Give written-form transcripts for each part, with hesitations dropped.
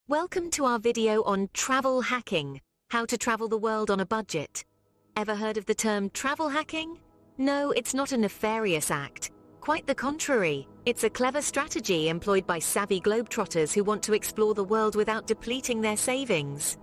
Welcome to our video on travel hacking, how to travel the world on a budget. Ever heard of the term travel hacking? No, it's not a nefarious act. Quite the contrary, it's a clever strategy employed by savvy globetrotters who want to explore the world without depleting their savings.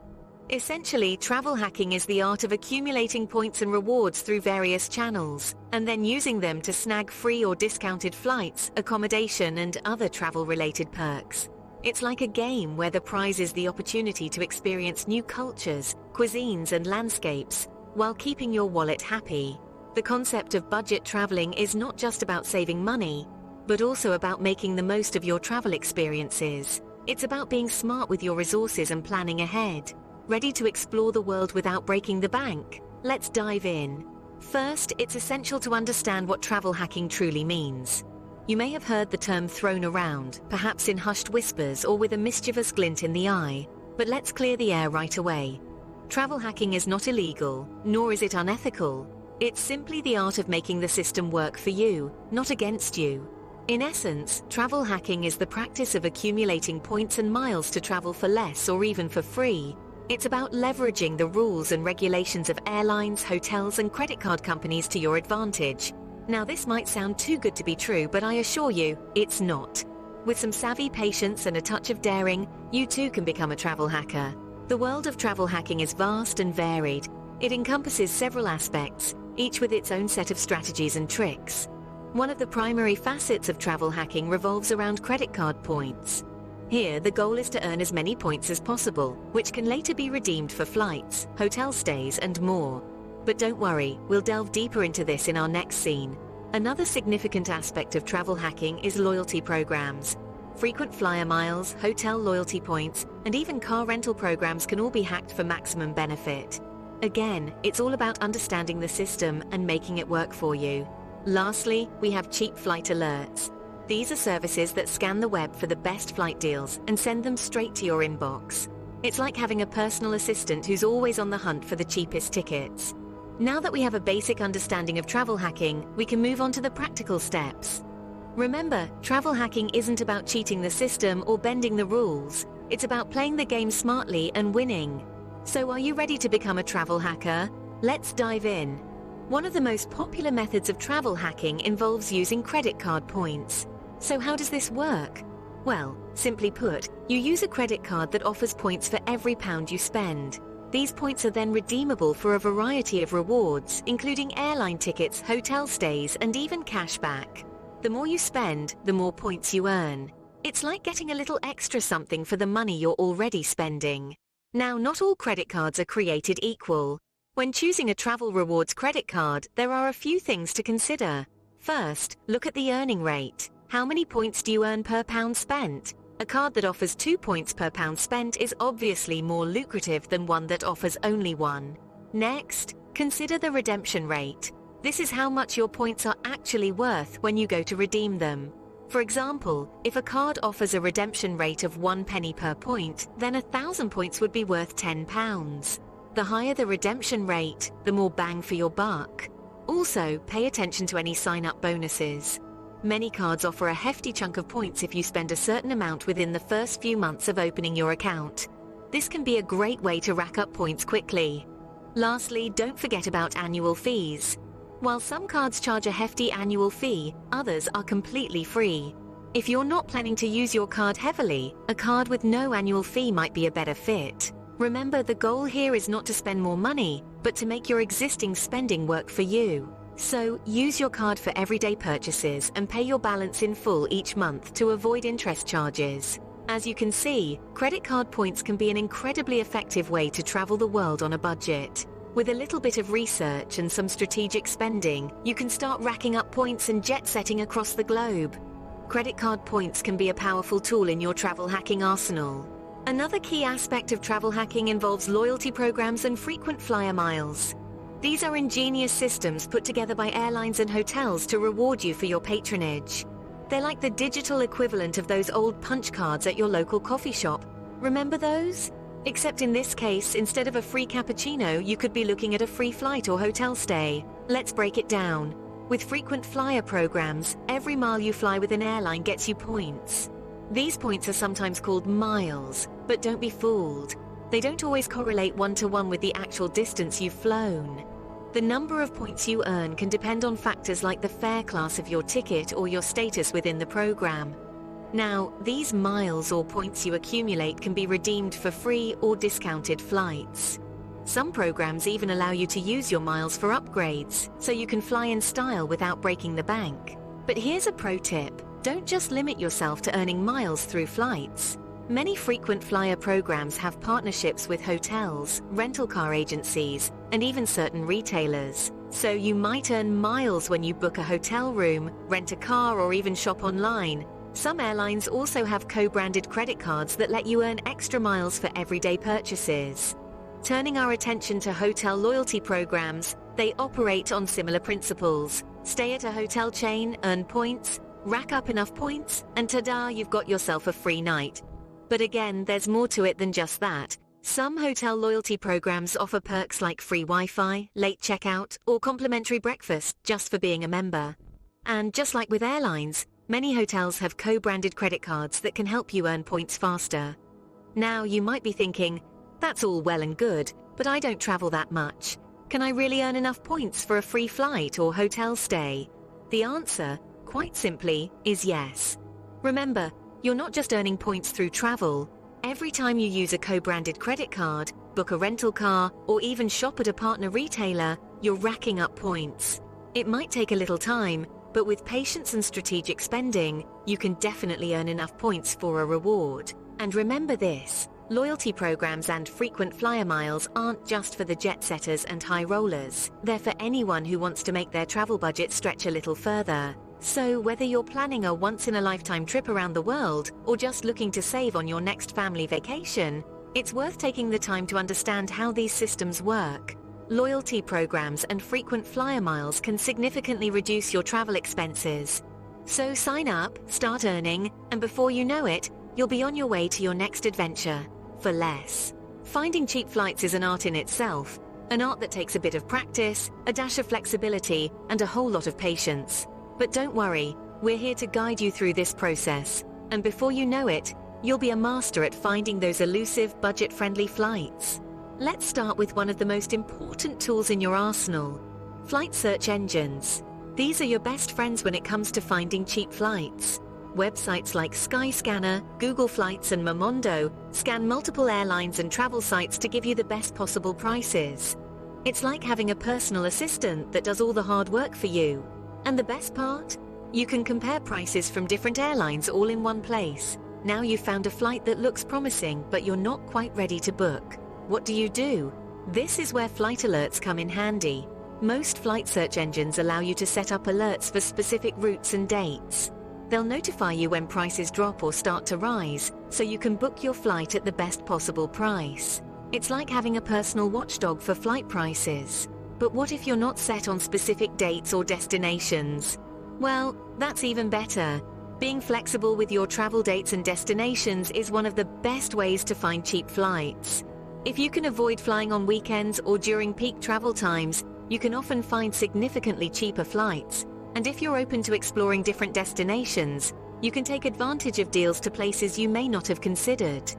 Essentially, travel hacking is the art of accumulating points and rewards through various channels, and then using them to snag free or discounted flights, accommodation, and other travel-related perks. It's like a game where the prize is the opportunity to experience new cultures, cuisines, and landscapes, while keeping your wallet happy. The concept of budget traveling is not just about saving money, but also about making the most of your travel experiences. It's about being smart with your resources and planning ahead. Ready to explore the world without breaking the bank? Let's dive in. First, it's essential to understand what travel hacking truly means. You may have heard the term thrown around, perhaps in hushed whispers or with a mischievous glint in the eye, but let's clear the air right away. Travel hacking is not illegal, nor is it unethical. It's simply the art of making the system work for you, not against you. In essence, travel hacking is the practice of accumulating points and miles to travel for less or even for free. It's about leveraging the rules and regulations of airlines, hotels, and credit card companies to your advantage. Now, this might sound too good to be true, but I assure you, it's not. With some savvy patience and a touch of daring, you too can become a travel hacker. The world of travel hacking is vast and varied. It encompasses several aspects, each with its own set of strategies and tricks. One of the primary facets of travel hacking revolves around credit card points. Here, the goal is to earn as many points as possible, which can later be redeemed for flights, hotel stays, and more. But don't worry, we'll delve deeper into this in our next scene. Another significant aspect of travel hacking is loyalty programs. Frequent flyer miles, hotel loyalty points, and even car rental programs can all be hacked for maximum benefit. Again, it's all about understanding the system and making it work for you. Lastly, we have cheap flight alerts. These are services that scan the web for the best flight deals and send them straight to your inbox. It's like having a personal assistant who's always on the hunt for the cheapest tickets. Now that we have a basic understanding of travel hacking, we can move on to the practical steps. Remember, travel hacking isn't about cheating the system or bending the rules. It's about playing the game smartly and winning. So are you ready to become a travel hacker? Let's dive in. One of the most popular methods of travel hacking involves using credit card points. So how does this work? Well, simply put, you use a credit card that offers points for every pound you spend. These points are then redeemable for a variety of rewards, including airline tickets, hotel stays, and even cashback. The more you spend, the more points you earn. It's like getting a little extra something for the money you're already spending. Now, not all credit cards are created equal. When choosing a travel rewards credit card, there are a few things to consider. First, look at the earning rate. How many points do you earn per pound spent? A card that offers 2 points per pound spent is obviously more lucrative than one that offers only 1. Next, consider the redemption rate. This is how much your points are actually worth when you go to redeem them. For example, if a card offers a redemption rate of 1 penny per point, then 1,000 points would be worth £10. The higher the redemption rate, the more bang for your buck. Also, pay attention to any sign-up bonuses. Many cards offer a hefty chunk of points if you spend a certain amount within the first few months of opening your account. This can be a great way to rack up points quickly. Lastly, don't forget about annual fees. While some cards charge a hefty annual fee, others are completely free. If you're not planning to use your card heavily, a card with no annual fee might be a better fit. Remember, the goal here is not to spend more money, but to make your existing spending work for you. So, use your card for everyday purchases and pay your balance in full each month to avoid interest charges. As you can see, credit card points can be an incredibly effective way to travel the world on a budget. With a little bit of research and some strategic spending, you can start racking up points and jet-setting across the globe. Credit card points can be a powerful tool in your travel hacking arsenal. Another key aspect of travel hacking involves loyalty programs and frequent flyer miles. These are ingenious systems put together by airlines and hotels to reward you for your patronage. They're like the digital equivalent of those old punch cards at your local coffee shop. Remember those? Except in this case, instead of a free cappuccino, you could be looking at a free flight or hotel stay. Let's break it down. With frequent flyer programs, every mile you fly with an airline gets you points. These points are sometimes called miles, but don't be fooled. They don't always correlate one-to-one with the actual distance you've flown. The number of points you earn can depend on factors like the fare class of your ticket or your status within the program. Now, these miles or points you accumulate can be redeemed for free or discounted flights. Some programs even allow you to use your miles for upgrades, so you can fly in style without breaking the bank. But here's a pro tip: don't just limit yourself to earning miles through flights. Many frequent flyer programs have partnerships with hotels, rental car agencies, and even certain retailers. So you might earn miles when you book a hotel room, rent a car, or even shop online. Some airlines also have co-branded credit cards that let you earn extra miles for everyday purchases. Turning our attention to hotel loyalty programs, they operate on similar principles. Stay at a hotel chain, earn points, rack up enough points, and ta-da, you've got yourself a free night. But again, there's more to it than just that. Some hotel loyalty programs offer perks like free Wi-Fi, late checkout, or complimentary breakfast just for being a member. And just like with airlines, many hotels have co-branded credit cards that can help you earn points faster. Now, you might be thinking, that's all well and good, but I don't travel that much. Can I really earn enough points for a free flight or hotel stay? The answer, quite simply, is yes. Remember, you're not just earning points through travel. Every time you use a co-branded credit card, book a rental car, or even shop at a partner retailer, you're racking up points. It might take a little time, but with patience and strategic spending, you can definitely earn enough points for a reward. And remember this: loyalty programs and frequent flyer miles aren't just for the jet setters and high rollers. They're for anyone who wants to make their travel budget stretch a little further. So whether you're planning a once-in-a-lifetime trip around the world or just looking to save on your next family vacation, it's worth taking the time to understand how these systems work. Loyalty programs and frequent flyer miles can significantly reduce your travel expenses. So sign up, start earning, and before you know it, you'll be on your way to your next adventure for less. Finding cheap flights is an art in itself, an art that takes a bit of practice, a dash of flexibility, and a whole lot of patience. But don't worry, we're here to guide you through this process, and before you know it, you'll be a master at finding those elusive, budget-friendly flights. Let's start with one of the most important tools in your arsenal: flight search engines. These are your best friends when it comes to finding cheap flights. Websites like Skyscanner, Google Flights, and Momondo scan multiple airlines and travel sites to give you the best possible prices. It's like having a personal assistant that does all the hard work for you. And the best part? You can compare prices from different airlines all in one place. Now you've found a flight that looks promising, but you're not quite ready to book. What do? This is where flight alerts come in handy. Most flight search engines allow you to set up alerts for specific routes and dates. They'll notify you when prices drop or start to rise, so you can book your flight at the best possible price. It's like having a personal watchdog for flight prices. But what if you're not set on specific dates or destinations? Well, that's even better. Being flexible with your travel dates and destinations is one of the best ways to find cheap flights. If you can avoid flying on weekends or during peak travel times, you can often find significantly cheaper flights. And if you're open to exploring different destinations, you can take advantage of deals to places you may not have considered.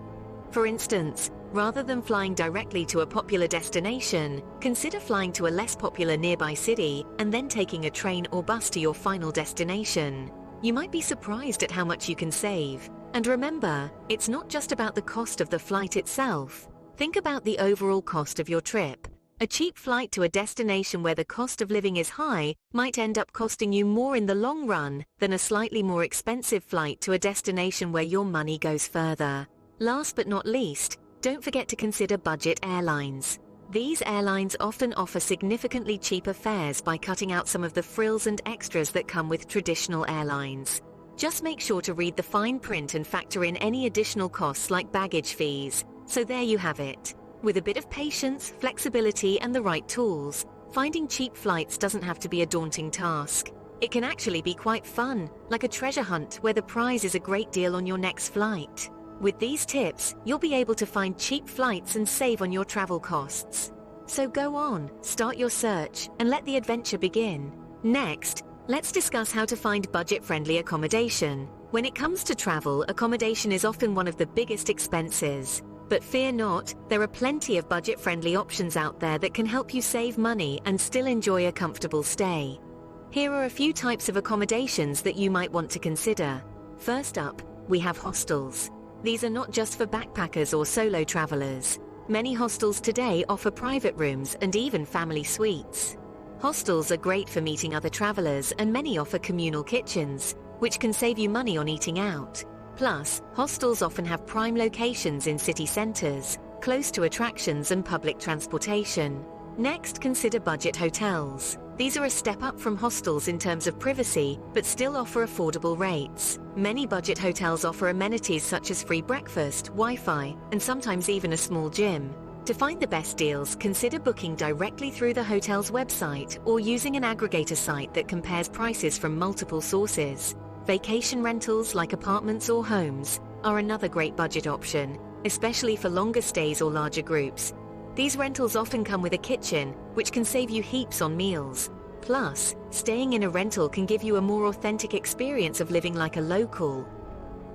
For instance, rather than flying directly to a popular destination, consider flying to a less popular nearby city and then taking a train or bus to your final destination. You might be surprised at how much you can save. And remember, it's not just about the cost of the flight itself. Think about the overall cost of your trip. A cheap flight to a destination where the cost of living is high might end up costing you more in the long run than a slightly more expensive flight to a destination where your money goes further. Last but not least, don't forget to consider budget airlines. These airlines often offer significantly cheaper fares by cutting out some of the frills and extras that come with traditional airlines. Just make sure to read the fine print and factor in any additional costs like baggage fees. So there you have it. With a bit of patience, flexibility, and the right tools, finding cheap flights doesn't have to be a daunting task. It can actually be quite fun, like a treasure hunt where the prize is a great deal on your next flight. With these tips, you'll be able to find cheap flights and save on your travel costs. So go on, start your search, and let the adventure begin. Next, let's discuss how to find budget-friendly accommodation. When it comes to travel, accommodation is often one of the biggest expenses. But fear not, there are plenty of budget-friendly options out there that can help you save money and still enjoy a comfortable stay. Here are a few types of accommodations that you might want to consider. First up, we have hostels. These are not just for backpackers or solo travelers. Many hostels today offer private rooms and even family suites. Hostels are great for meeting other travelers, and many offer communal kitchens, which can save you money on eating out. Plus, hostels often have prime locations in city centers, close to attractions and public transportation. Next, consider budget hotels. These are a step up from hostels in terms of privacy, but still offer affordable rates. Many budget hotels offer amenities such as free breakfast, Wi-Fi, and sometimes even a small gym. To find the best deals, consider booking directly through the hotel's website or using an aggregator site that compares prices from multiple sources. Vacation rentals like apartments or homes are another great budget option, especially for longer stays or larger groups. These rentals often come with a kitchen, which can save you heaps on meals. Plus, staying in a rental can give you a more authentic experience of living like a local.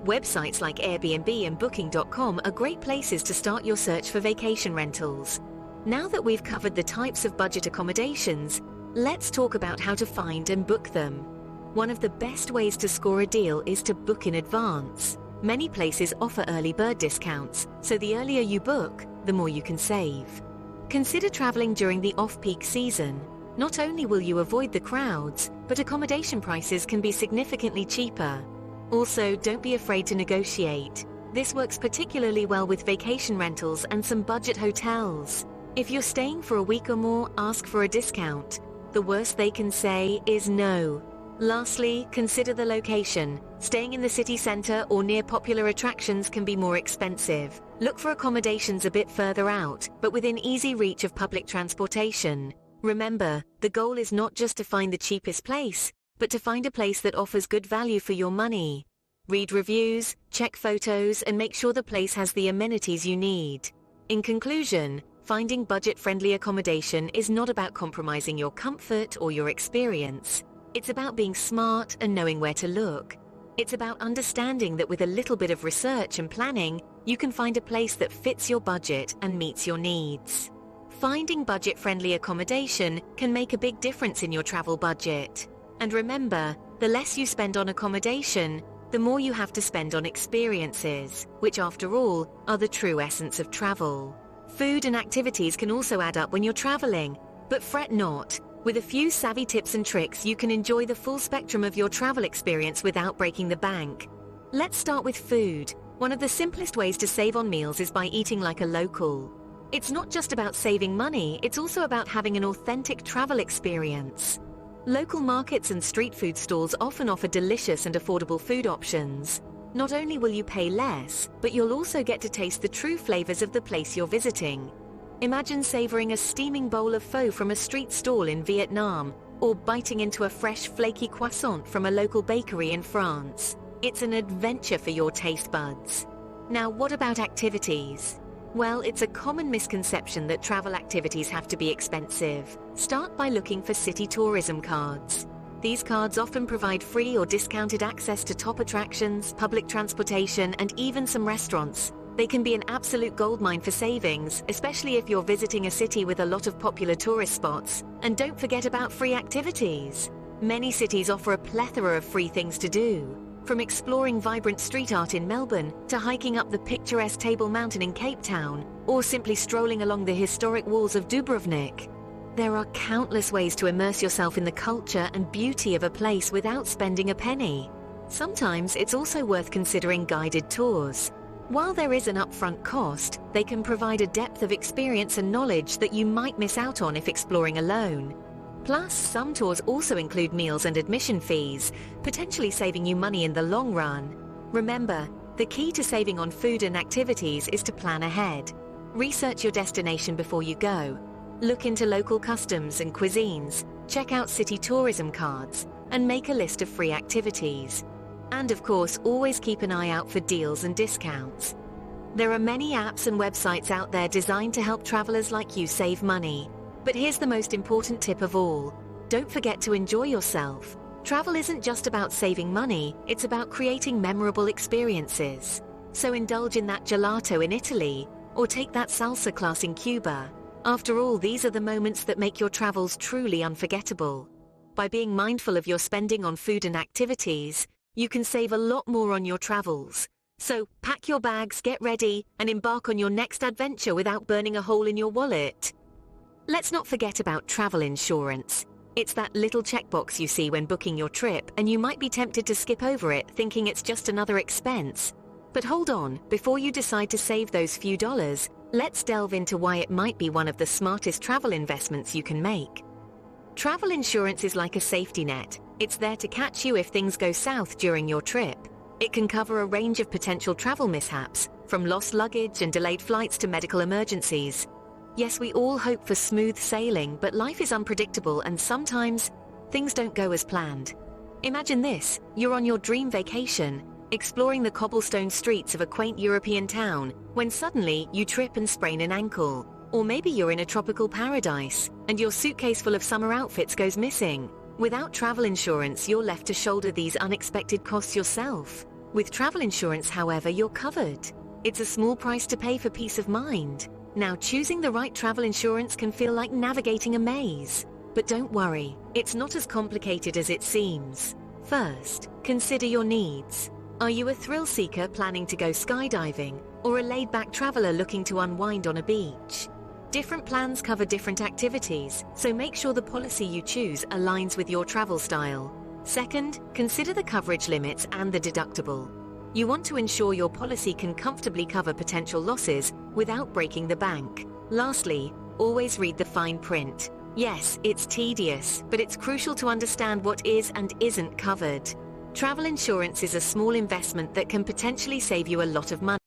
Websites like Airbnb and Booking.com are great places to start your search for vacation rentals. Now that we've covered the types of budget accommodations, let's talk about how to find and book them. One of the best ways to score a deal is to book in advance. Many places offer early bird discounts, so the earlier you book, the more you can save. Consider traveling during the off-peak season. Not only will you avoid the crowds, but accommodation prices can be significantly cheaper. Also, don't be afraid to negotiate. This works particularly well with vacation rentals and some budget hotels. If you're staying for a week or more, ask for a discount. The worst they can say is no. Lastly, consider the location. Staying in the city center or near popular attractions can be more expensive. Look for accommodations a bit further out, but within easy reach of public transportation. Remember, the goal is not just to find the cheapest place, but to find a place that offers good value for your money. Read reviews, check photos, and make sure the place has the amenities you need. In conclusion, finding budget-friendly accommodation is not about compromising your comfort or your experience. It's about being smart and knowing where to look. It's about understanding that with a little bit of research and planning, you can find a place that fits your budget and meets your needs. Finding budget-friendly accommodation can make a big difference in your travel budget. And remember, the less you spend on accommodation, the more you have to spend on experiences, which after all, are the true essence of travel. Food and activities can also add up when you're traveling, but fret not. With a few savvy tips and tricks, you can enjoy the full spectrum of your travel experience without breaking the bank. Let's start with food. One of the simplest ways to save on meals is by eating like a local. It's not just about saving money, it's also about having an authentic travel experience. Local markets and street food stalls often offer delicious and affordable food options. Not only will you pay less, but you'll also get to taste the true flavors of the place you're visiting. Imagine savoring a steaming bowl of pho from a street stall in Vietnam, or biting into a fresh, flaky croissant from a local bakery in France. It's an adventure for your taste buds. Now, what about activities? Well, it's a common misconception that travel activities have to be expensive. Start by looking for city tourism cards. These cards often provide free or discounted access to top attractions, public transportation, and even some restaurants. They can be an absolute goldmine for savings, especially if you're visiting a city with a lot of popular tourist spots. And don't forget about free activities. Many cities offer a plethora of free things to do. From exploring vibrant street art in Melbourne, to hiking up the picturesque Table Mountain in Cape Town, or simply strolling along the historic walls of Dubrovnik. There are countless ways to immerse yourself in the culture and beauty of a place without spending a penny. Sometimes it's also worth considering guided tours. While there is an upfront cost, they can provide a depth of experience and knowledge that you might miss out on if exploring alone. Plus, some tours also include meals and admission fees, potentially saving you money in the long run. Remember, the key to saving on food and activities is to plan ahead. Research your destination before you go. Look into local customs and cuisines, check out city tourism cards, and make a list of free activities. And of course, always keep an eye out for deals and discounts. There are many apps and websites out there designed to help travelers like you save money. But here's the most important tip of all. Don't forget to enjoy yourself. Travel isn't just about saving money, it's about creating memorable experiences. So indulge in that gelato in Italy, or take that salsa class in Cuba. After all, these are the moments that make your travels truly unforgettable. By being mindful of your spending on food and activities, you can save a lot more on your travels. So pack your bags, get ready, and embark on your next adventure without burning a hole in your wallet. Let's not forget about travel insurance. It's that little checkbox you see when booking your trip, and you might be tempted to skip over it thinking it's just another expense. But hold on, before you decide to save those few dollars, let's delve into why it might be one of the smartest travel investments you can make. Travel insurance is like a safety net. It's there to catch you if things go south during your trip. It can cover a range of potential travel mishaps, from lost luggage and delayed flights to medical emergencies. Yes, we all hope for smooth sailing, but life is unpredictable and sometimes things don't go as planned. Imagine this: you're on your dream vacation, exploring the cobblestone streets of a quaint European town, when suddenly you trip and sprain an ankle. Or maybe you're in a tropical paradise, and your suitcase full of summer outfits goes missing. Without travel insurance, you're left to shoulder these unexpected costs yourself. With travel insurance, however, you're covered. It's a small price to pay for peace of mind. Now, choosing the right travel insurance can feel like navigating a maze. But don't worry, it's not as complicated as it seems. First, consider your needs. Are you a thrill seeker planning to go skydiving, or a laid-back traveler looking to unwind on a beach? Different plans cover different activities, so make sure the policy you choose aligns with your travel style. Second, consider the coverage limits and the deductible. You want to ensure your policy can comfortably cover potential losses without breaking the bank. Lastly, always read the fine print. Yes, it's tedious, but it's crucial to understand what is and isn't covered. Travel insurance is a small investment that can potentially save you a lot of money.